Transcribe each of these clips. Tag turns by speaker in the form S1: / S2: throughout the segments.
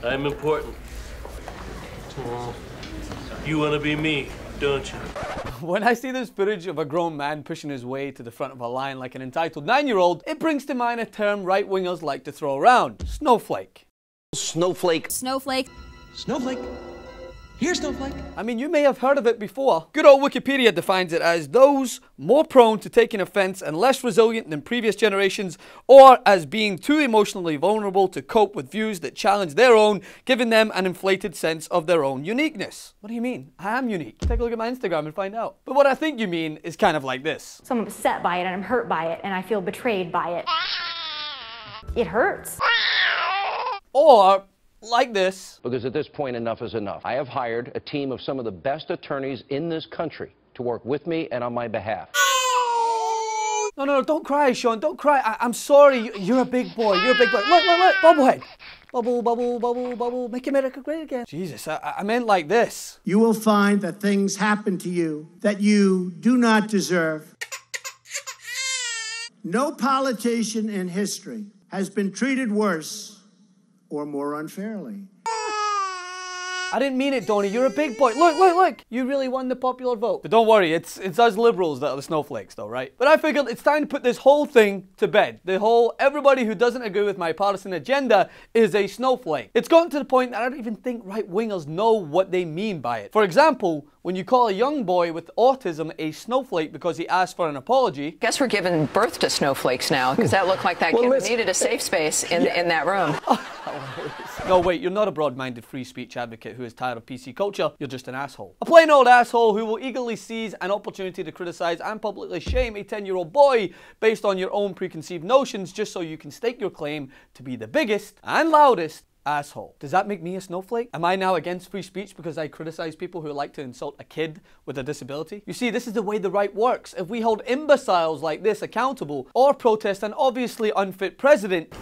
S1: I'm important. Oh, you want to be me, don't you?
S2: When I see this footage of a grown man pushing his way to the front of a line like an entitled 9-year-old, it brings to mind a term right-wingers like to throw around: snowflake.
S3: Snowflake.
S4: Snowflake.
S5: Snowflake. Here, Snowflake.
S2: I mean, you may have heard of it before. Good old Wikipedia defines it as those more prone to taking offense and less resilient than previous generations, or as being too emotionally vulnerable to cope with views that challenge their own, giving them an inflated sense of their own uniqueness. What do you mean? I am unique. Take a look at my Instagram and find out. But what I think you mean is kind of like this.
S6: So I'm upset by it and I'm hurt by it and I feel betrayed by it. It hurts.
S2: Or like this.
S3: Because at this point, enough is enough. I have hired a team of some of the best attorneys in this country to work with me and on my behalf.
S2: No, don't cry, Sean. Don't cry. I'm sorry. You're a big boy. You're a big boy. Look, bobblehead. Bubble, bubble, bubble, bubble. Make America great again. Jesus, I meant like this.
S7: You will find that things happen to you that you do not deserve. No politician in history has been treated worse or more unfairly.
S2: I didn't mean it, Donnie. You're a big boy. Look. You really won the popular vote. But don't worry, it's us liberals that are the snowflakes though, right? But I figured it's time to put this whole thing to bed. The whole everybody who doesn't agree with my partisan agenda is a snowflake. It's gotten to the point that I don't even think right-wingers know what they mean by it. For example, when you call a young boy with autism a snowflake because he asked for an apology.
S8: Guess we're giving birth to snowflakes now, because that looked like that kid needed a safe space in that room.
S2: No, wait, you're not a broad-minded free speech advocate who is tired of PC culture. You're just an asshole. A plain old asshole who will eagerly seize an opportunity to criticize and publicly shame a 10-year-old boy based on your own preconceived notions just so you can stake your claim to be the biggest and loudest asshole. Does that make me a snowflake? Am I now against free speech because I criticize people who like to insult a kid with a disability? You see, this is the way the right works. If we hold imbeciles like this accountable or protest an obviously unfit president,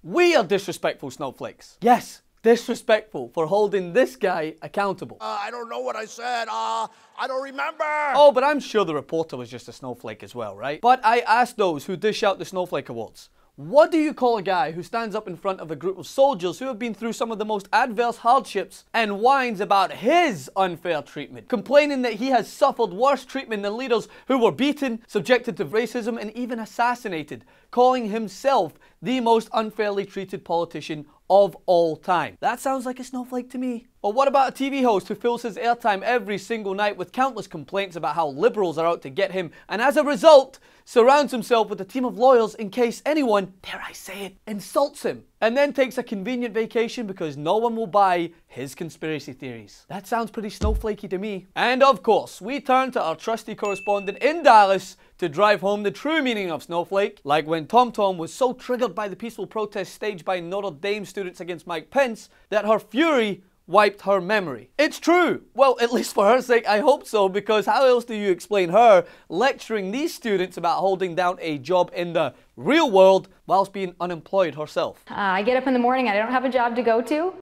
S2: we are disrespectful snowflakes. Yes, disrespectful for holding this guy accountable.
S9: I don't know what I said. I don't remember.
S2: Oh, but I'm sure the reporter was just a snowflake as well, right? But I asked those who dish out the snowflake awards, what do you call a guy who stands up in front of a group of soldiers who have been through some of the most adverse hardships and whines about his unfair treatment, complaining that he has suffered worse treatment than leaders who were beaten, subjected to racism, and even assassinated, calling himself the most unfairly treated politician of all time? That sounds like a snowflake to me. Or what about a TV host who fills his airtime every single night with countless complaints about how liberals are out to get him, and as a result, surrounds himself with a team of lawyers in case anyone, dare I say it, insults him, and then takes a convenient vacation because no one will buy his conspiracy theories? That sounds pretty snowflakey to me. And of course, we turn to our trusty correspondent in Dallas to drive home the true meaning of snowflake, like when Tom was so triggered by the peaceful protest staged by Notre Dame students against Mike Pence that her fury wiped her memory. It's true. Well, at least for her sake, I hope so, because how else do you explain her lecturing these students about holding down a job in the real world whilst being unemployed herself?
S6: I get up in the morning and I don't have a job to go to.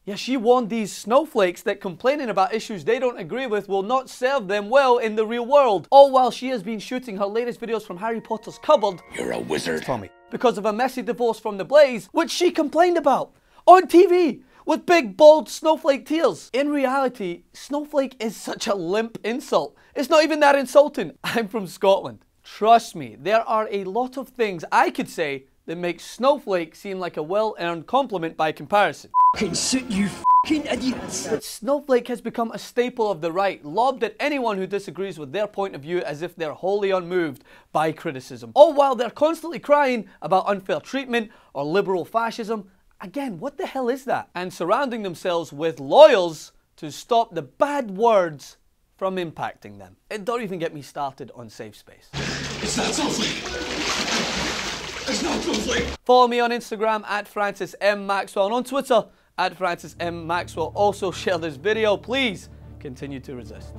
S2: Yeah, she warned these snowflakes that complaining about issues they don't agree with will not serve them well in the real world, all while she has been shooting her latest videos from Harry Potter's cupboard.
S9: You're a wizard,
S2: Tommy. Because of a messy divorce from the Blaze, which she complained about on TV with big, bold snowflake tears. In reality, snowflake is such a limp insult. It's not even that insulting. I'm from Scotland. Trust me, there are a lot of things I could say that make snowflake seem like a well-earned compliment by comparison.
S5: Fucking shit, you fucking idiots.
S2: But snowflake has become a staple of the right, lobbed at anyone who disagrees with their point of view as if they're wholly unmoved by criticism. All while they're constantly crying about unfair treatment or liberal fascism. Again, what the hell is that? And surrounding themselves with lawyers to stop the bad words from impacting them. And don't even get me started on safe space.
S9: It's not snowflake. It's not snowflake.
S2: Follow me on Instagram at Francis M. Maxwell and on Twitter at Francis M. Maxwell. Also share this video. Please continue to resist.